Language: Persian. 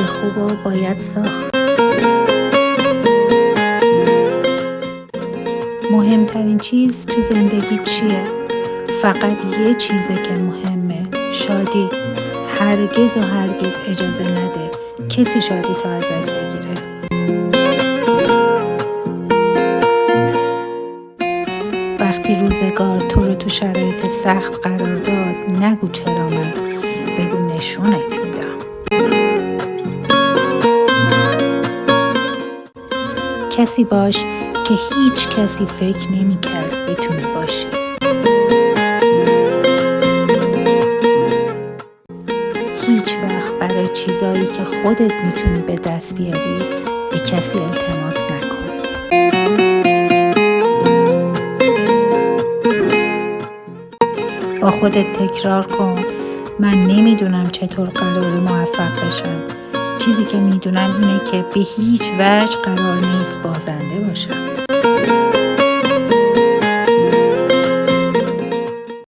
خوبو باید ساخت. مهمترین چیز تو زندگی چیه؟ فقط یه چیزه که مهمه، شادی. هرگز و هرگز اجازه نده کسی شادی تو ازت بگیره. وقتی روزگار تو رو تو شرایط سخت قرار داد، نگو چرا من، بگو نشونت میدم. کسی باش که هیچ کسی فکر نمی کرد بتونی باشی. هیچ وقت برای چیزایی که خودت میتونی به دست بیاری به کسی التماس نکن. با خودت تکرار کن من نمیدونم چطور قراره موفق بشم. چیزی که میدونم اینه که به هیچ وجه قرار نیست بازنده باشم.